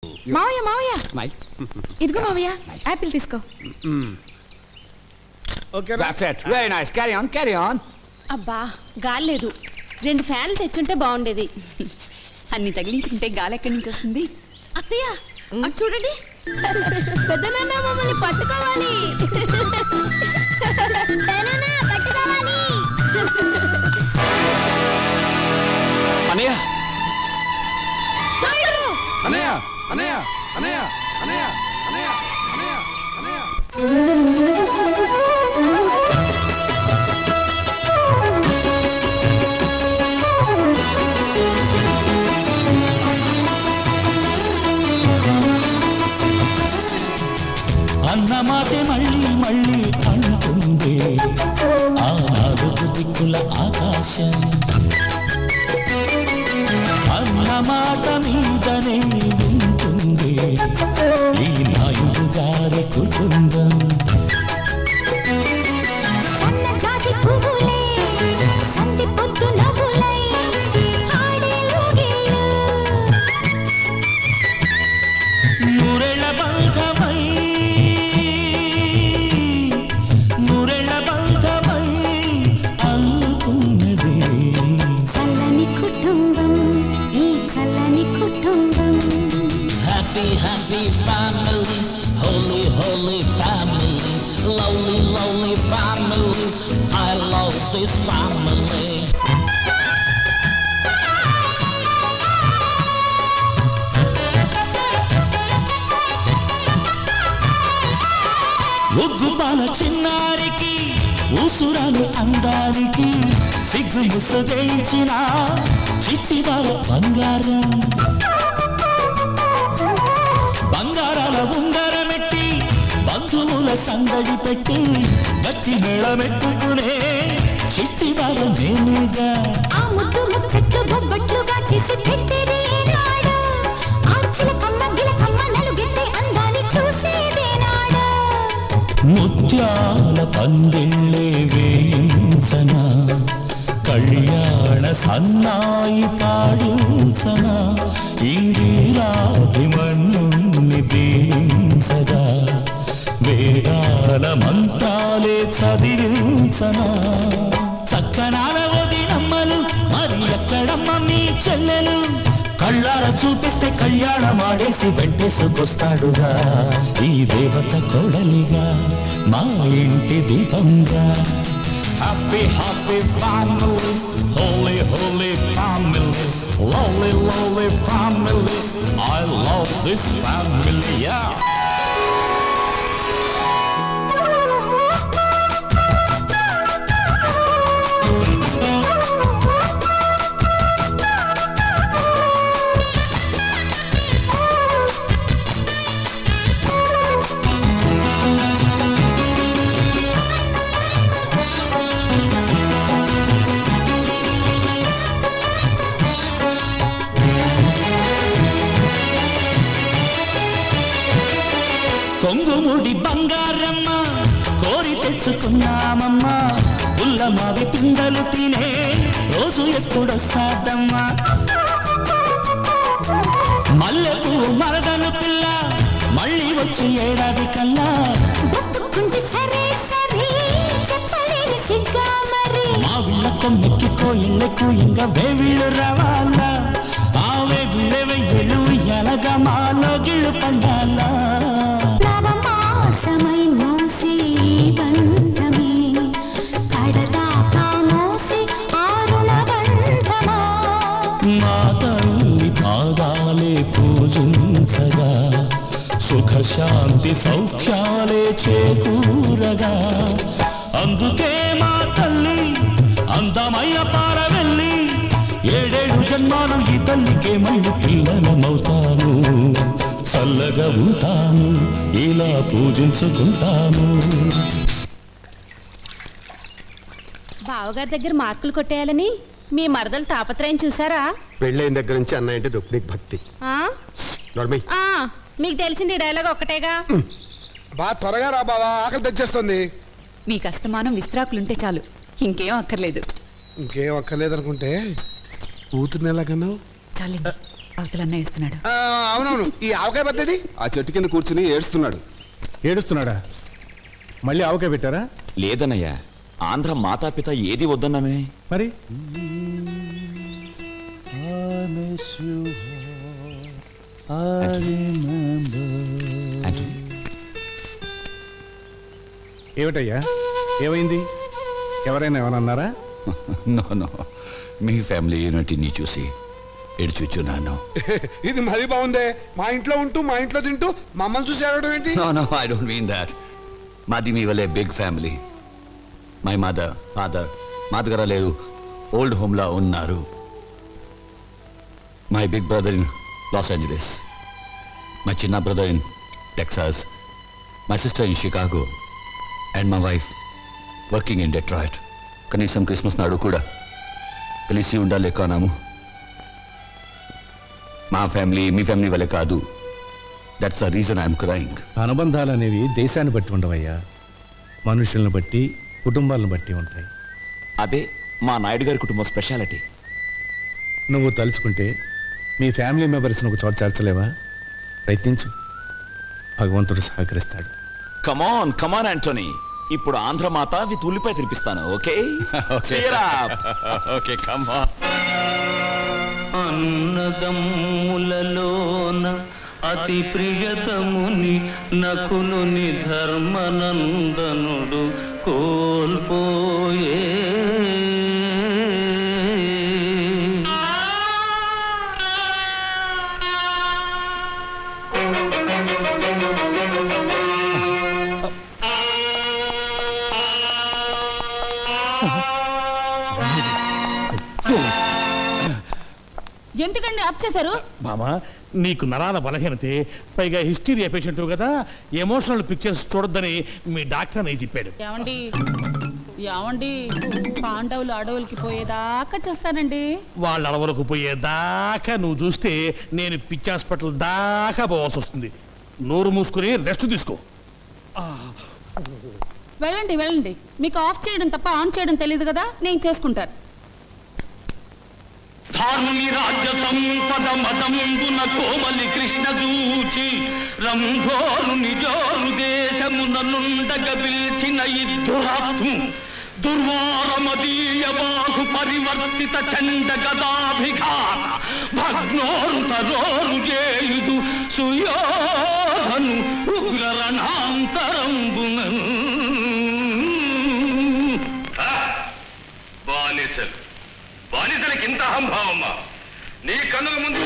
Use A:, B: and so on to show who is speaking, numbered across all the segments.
A: మావయ్య మావయ్య ఇదిగో మావయ్య యాపిల్ తీసుకో.
B: Okay that's it very nice carry on.
A: అబ్బా గాలి లేదు, 2 ఫ్యాన్లు తెచ్చుంటే బాగుండేది.
C: అన్ని తగిలించుకుంటే గాలి ఎక్కడి నుంచి వస్తుంది?
A: అత్తయ్య అటు చూడండి, పెద్దనాన్న మమ్మల్ని పట్టుకోవాలి.
B: అనయ్య
D: అనయ్య అనయ్య అనయ్య అనయ్య అనయ్య అనయ్య అనయ్య
E: అన్నమాటే మళ్ళీ మళ్ళీ అంటుంది ఆ 4 దిక్కుల ఆకాశం. అన్నమాట మీదనే ఉంటుంది ఈ నాయుడు గారి కుటుంబం. నూరెళ్ళ బంధమై అనుకున్నది
F: చల్లని కుటుంబం, ఈ చల్లని కుటుంబం.
E: Happy, happy family, holy, holy family, lovely, lovely family, I love this family. ఉగ్గుపాల చిన్నారికి ఊసురాలు అందానికి సిగ్గు ముసుగేయించిన చిట్టివారు బంగారం. బంగారాల ఉంగరమెట్టి బంధువుల సందడి పెట్టి గట్టి మేళమెట్టుకునే చిట్టివారు నేనుగా.
F: ఆ ముద్దు ముచ్చట్లు బొబ్బట్లుగా చేసి పెట్టేది నాడు, ఆంచిల కమ్మ గిలకమ్మ నలుగెత్తే అందాన్ని చూసేదేనాడు.
E: ముత్యాల పందిళ్ళే వేయించన కళ్యాణ సన్నాయి పాడించన ఇందిరాభిమన్యుణ్ణి దీవించగా వేదాల మంత్రాలే చదివించన. చక్కనాల వదినమ్మలు మరి ఎక్కడమ్మ మీ చెల్లెలు? కళ్ళార చూపిస్తే కళ్యాణమాడేసి వెంటేసుకొస్తాడుగా ఈ దేవత కొడలిగా మా ఇంటి దీపంగా. Happy, happy family, holy, holy family, lovely, lovely family, I love this family, yeah. కొంగుముడి Bangaramma కోరి తెచ్చుకున్నామమ్మా, ఉల్లమావి పిందలు తినే రోజు ఎప్పుడొస్తాదమ్మా. మల్లెపూ మరదలు పిల్ల మళ్ళీ వచ్చి ఏడాది కల్లా మా వీళ్ళ కొమ్మెక్కి కోయిళ్ళకు ఇంకా వేవిళ్ళు రావాలా. ఆ వేవిళ్ళ వెయ్యలు ఎలగా మాలో గిళ్ళు పండాలా.
F: నవమాసమై మోసే బంధమే కడదాకా మోసే ఆరుణ బంధమా.
E: మా తల్లి పాదాలే పూజించగా సుఖశాంతి సౌఖ్యాలే చేకూరగా. అందుకే మా తల్లి అందమైన పారవెల్లి 7 జన్మాలు ఈ తల్లికే మళ్ళీ పిల్లలమవుతాను. చల్లగా ఉంటాను, ఇలా పూజించుకుంటాను.
A: బావగారి దగ్గర మార్కులు కొట్టేయాలని మీ మరదలు తాపత్రయం చూసారా?
G: పెళ్ళైన దగ్గర నుంచి అన్నయ్య అంటే రుక్మిణికి భక్తి.
A: మీకు తెలిసింది డైలాగ్ ఒక్కటేగా.
D: బా త్వరగా రా బావా, ఆకలి తెచ్చేస్తుంది.
C: మీకు అస్తమానం విస్త్రాకులుంటే చాలు, ఇంకేం అక్కర్లేదు.
D: ఇంకేం అక్కర్లేదు అనుకుంటే కూతుర్ని ఎలాగన్నావు?
C: చాలు అవతల అన్నయ్య వస్తున్నాడు.
D: అవునవును. ఈ ఆవకాయ పెద్దది
H: ఆ చెట్టు కింద కూర్చుని ఏడుస్తున్నాడు.
I: ఏడుస్తున్నాడా? మళ్ళీ ఆవకాయ పెట్టారా?
B: లేదన్నయ్య, ఆంధ్ర మాతాపిత ఏది వద్దన్నామే.
I: మరి ఏమిటయ్యా, ఏమైంది? ఎవరైనా ఏమన్నారా?
B: నో, మీ ఫ్యామిలీ యూనిటీని చూసి ఏడ్చుచున్నాను.
D: ఇది మరీ బాగుందే. మా ఇంట్లో ఉంటూ మా ఇంట్లో తింటూ మమ్మల్ని చూసి ఏడవడం ఏంటి?
B: No, I don't mean that. మాది మీ వల్లే big family. My mother, father మా దగ్గర లేరు, ఓల్డ్ హోమ్లా ఉన్నారు. My big brother in Los Angeles, my చిన్న brother in Texas, my sister in Chicago and my wife working in Detroit. కనీసం క్రిస్మస్ నాడు కూడా కలిసి ఉండలేకనాము. మా ఫ్యామిలీ మీ ఫ్యామిలీ వల్లే కాదు. That's the reason I'm crying.
I: అనుబంధాలు అనేవి దేశాన్ని బట్టి ఉండవయ్యా, మనుషులను బట్టి, కుటుంబాలను బట్టి ఉంటాయి.
B: అదే మా నాయుడు గారి కుటుంబం స్పెషాలిటీ.
I: నువ్వు తలుచుకుంటే మీ ఫ్యామిలీ మెంబర్స్ని ఒక చోట చేర్చలేవా? ప్రయత్నించు, భగవంతుడు సహకరిస్తాడు.
B: కమాన్ యాంటోనీ, ఇప్పుడు ఆంధ్రమాత విత్ ఉల్లిపాయ తినిపిస్తాను. Okay okay come on.
E: అన్నదమ్ములలోన అతి ప్రియతముని నకులుని ధర్మనందనుడు కోల్పోయే.
A: ఎందుకండి ఆప్ చేశారు?
J: మామా, నీకు నరాల బలహీనతే, పైగా హిస్టీరియా పేషెంట్ కదా, ఎమోషనల్ పిక్చర్స్ చూడొద్దని మీ డాక్టర్ అని చెప్పాడు.
A: ఏమండి పాండవులు అడవులకి పోయేదాకా చేస్తానండి.
J: వాళ్ళ అడవులకు పోయేదాకా నువ్వు చూస్తే నేను పిచ్చి హాస్పిటల్ దాకా పోవాల్సి వస్తుంది. నోరు మూసుకుని రెస్ట్ తీసుకో.
A: వెళ్ళండి. మీకు ఆఫ్ చేయడం తప్ప ఆన్ చేయడం తెలియదు కదా, నేను చేసుకుంటాను.
E: ధార్ముని రాజ్య సంపద మదంబున కోమలి కృష్ణ దూచి రంభోరు నిజోరు దేశముననుండగ పిలిచిన ఇద్దురాత్ము దుర్వారమదీయ బాహు పరివర్తిత చండ గదాభిఘాత భగ్నోరు తరోరు చేయుదు సుయోధను ఉగ్ర రణాంతరంబున. బానిసలకి ఇంత అహంభావమ్మా? నీ కన్నుల ముందు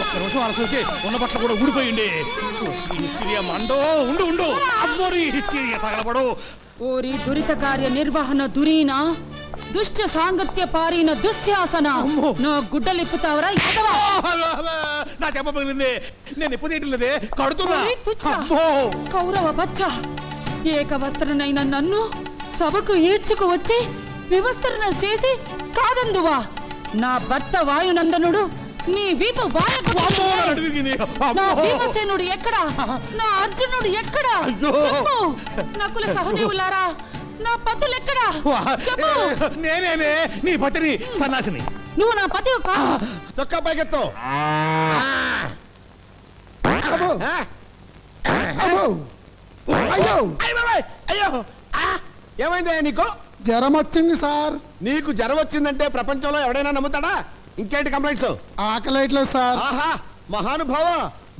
J: ఒక్క నిమిషం అలసోకే ఉన్న బట్టలు కూడా ఊడిపోయింది. హిస్టీరియా మండో ఉండు అమ్మోరి హిస్టీరియా తగలబడు.
A: ఓరి దురిత కార్య నిర్వహణ దురీనా దుష్ట సాంగత్య పారిన దుశ్శాసన. నా గుడ్డలిప్పుతావరా?
J: నా చెప్ప పగిలింది, నేను ఎప్పుడు తీయట్లేదే, కడుతున్నా.
A: కౌరవ బచ్చ, ఏక వస్త్రనైన నన్ను సభకు ఈడ్చుకు వచ్చి వివస్త్రణ చేసి కాదందువా? నా భర్త వాయునందనుడు నీ వీపు నా భీమసేనుడు ఎక్కడా? నా అర్జునుడు ఎక్కడా? చెప్పు. నకుల సహదేవులారా, నా పతులు ఎక్కడా? చెప్పు.
J: నేనే నీ పతిని, సన్నాసిని.
A: నువ్వు నా పతి
D: చొక్కా పైకెత్తు. అయ్యో ఏమైందా నీకు?
I: జ్వరం వచ్చింది సార్.
D: నీకు జ్వరం వచ్చిందంటే ప్రపంచంలో ఎవడైనా నమ్ముతాడా? ఇంకేంటి కంప్లైంట్స్?
I: ఆకలేట్లేదు సార్.
D: ఆహా, మహానుభావ,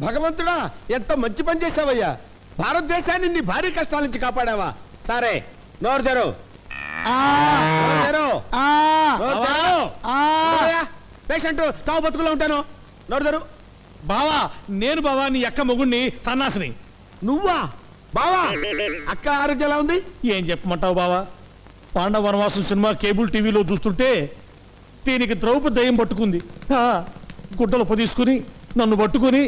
D: భగవంతుడా, ఎంత మంచి పని చేసావయ్యా. భారతదేశాన్ని నీ భారీ కష్టాల నుంచి కాపాడావా. సరే, నోరు తెరు. పేషెంట్ చావు బతుకులో ఉంటాను. నోరు తెరు.
J: బావా, నేను బావా నీ అక్క మొగుణ్ణి, సన్నాసిని.
D: నువ్వా బావా? అక్క ఆరోగ్యం ఎలా ఉంది?
J: ఏం చెప్పమంటావు బావా? పాండవ వనవాసం సినిమా కేబుల్ టీవీలో చూస్తుంటే దీనికి ద్రౌపది దయ్యం పట్టుకుంది. గుడ్డలు పొదీసుకుని నన్ను పట్టుకుని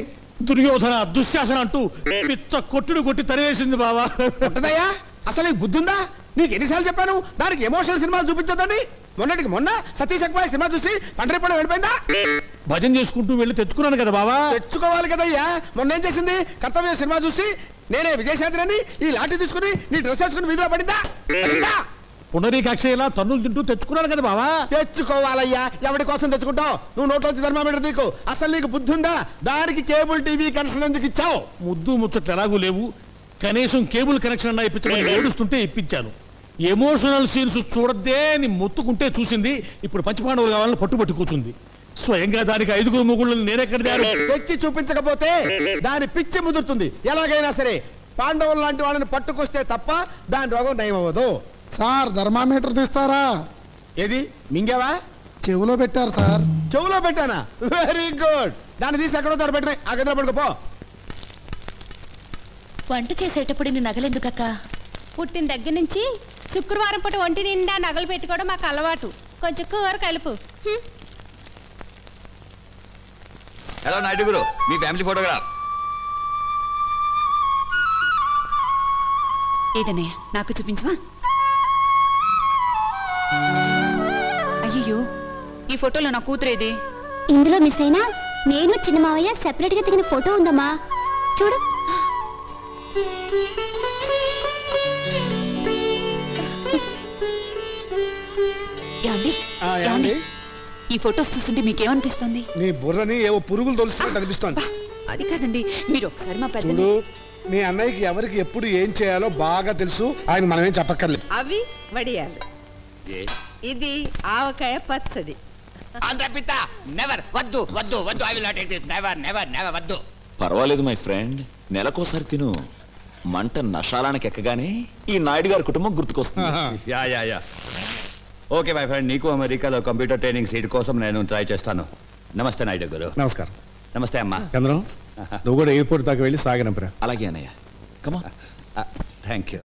J: దుర్యోధన దుశ్శాసన అంటూ పిచ్చ కొట్టుడు కొట్టి తరివేసింది బావా.
D: ఉంటదయ్యా, అసలు నీకు బుద్ధి ఉందా? నీకు ఎన్నిసార్లు చెప్పాను దానికి ఎమోషనల్ సినిమాలు చూపించొద్దని. మొన్నటికి మొన్న సతీష్ అక్బాయ్ సినిమా చూసి పంటరిపడం వెళ్ళిపోయిందా?
J: భజన చేసుకుంటూ వెళ్ళి తెచ్చుకున్నాను కదా బావా.
D: తెచ్చుకోవాలి కదయ్యా. మొన్న ఏం చేసింది? కర్తవ్య సినిమా చూసి నేనే విజయశాంతిని ఈ లాఠీ తీసుకుని నీ డ్రెస్ వేసుకుని వీధిలో పడిందా?
J: పునరీకాక్ష ఇలా తన్నులు తింటూ తెచ్చుకున్నాను కదా బావా.
D: తెచ్చుకోవాలయ్యా. ఎవరి కోసం తెచ్చుకుంటావు? నువ్వు నోట్లోంచి థర్మామీటర్ నీకు అసలు నీకు బుద్ధి ఉందా? దానికి కేబుల్ టీవీ కనెక్షన్ ఎందుకు ఇచ్చావు?
J: ముద్దు ముచ్చట్లు ఎలాగూ లేవు, కనీసం కేబుల్ కనెక్షన్ అన్నా ఇప్పించమని ఏడుస్తుంటే ఇప్పించాను. ఎమోషనల్ సీన్స్ చూడద్దే అని మొత్తుకుంటే చూసింది. ఇప్పుడు పంచపాండవులు కావాలని పట్టుబట్టి కూర్చుంది. స్వయంగా దానికి 5 మొగుళ్ళని నేనెక్కడ
D: తెచ్చి చూపించకపోతే దాని పిచ్చి ముదురుతుంది. ఎలాగైనా సరే పాండవులు లాంటి వాళ్ళని పట్టుకొస్తే తప్ప దాని రోగం నయమవ్వదు.
K: సార్ థర్మామీటర్ తీస్తారా?
D: ఏది మింగావా?
K: చెవులో పెట్టారు సార్.
D: చెవులో పెట్టానా? Very good. దాన్ని తీసి ఎక్కడో తోట పెట్టిన ఆ గదిలో పడుకోపో.
L: వంట చేసేటప్పుడు ఇన్ని నగలెందుకక్క?
M: పుట్టిన దగ్గర నుంచి శుక్రవారం పూట ఒంటి నిండా నగలు పెట్టుకోవడం మాకు అలవాటు. కొంచెం కూర కలుపు.
B: హలో నాయుడు గురు, మీ ఫ్యామిలీ ఫోటోగ్రాఫ్.
C: ఏదన్నయ్య నాకు చూపించవా? అయ్యో, ఈ ఫోటోలో నా కూతురేది?
F: ఇందులో మిస్ అయినా నేను చిన్న మావయ్య సెపరేట్ గా దిగిన ఫోటో ఉందమ్మా, చూడు.
C: ఈ ఫోటోస్ చూస్తుంటే మీకేమనిపిస్తుంది?
K: నీ బుర్రని ఏవో పురుగులు తొలుస్తున్నట్టు అనిపిస్తోంది.
C: అది కాదండి, మీరు ఒకసారి మా పెద్ద
K: మీ అన్నయ్యకి ఎవరికి ఎప్పుడు ఏం చేయాలో బాగా తెలుసు. ఆయన మనమేం చెప్పక్కర్లేదు.
M: అవి వడియాలు, ఇది ఆవకాయ పచ్చడి.
N: పర్వాలేదు మై ఫ్రెండ్, నెలకోసారి తిను. మంట నషాలానికి ఎక్కగానే ఈ నాయుడు గారి కుటుంబం గుర్తుకొస్తుంది.
B: యా ఓకే మై ఫ్రెండ్, నీకు అమెరికాలో కంప్యూటర్ ట్రైనింగ్ సీట్ కోసం నేను ట్రై చేస్తాను. నమస్తే నాయుడు గారు.
I: నమస్కారం.
B: నమస్తే అమ్మా.
I: చంద్రం, నువ్వు కూడా ఎయిర్పోర్ట్ దాకా వెళ్ళి సాగనంపరా.
N: అలాగే అన్నయ్య. కమా.
B: Thank you.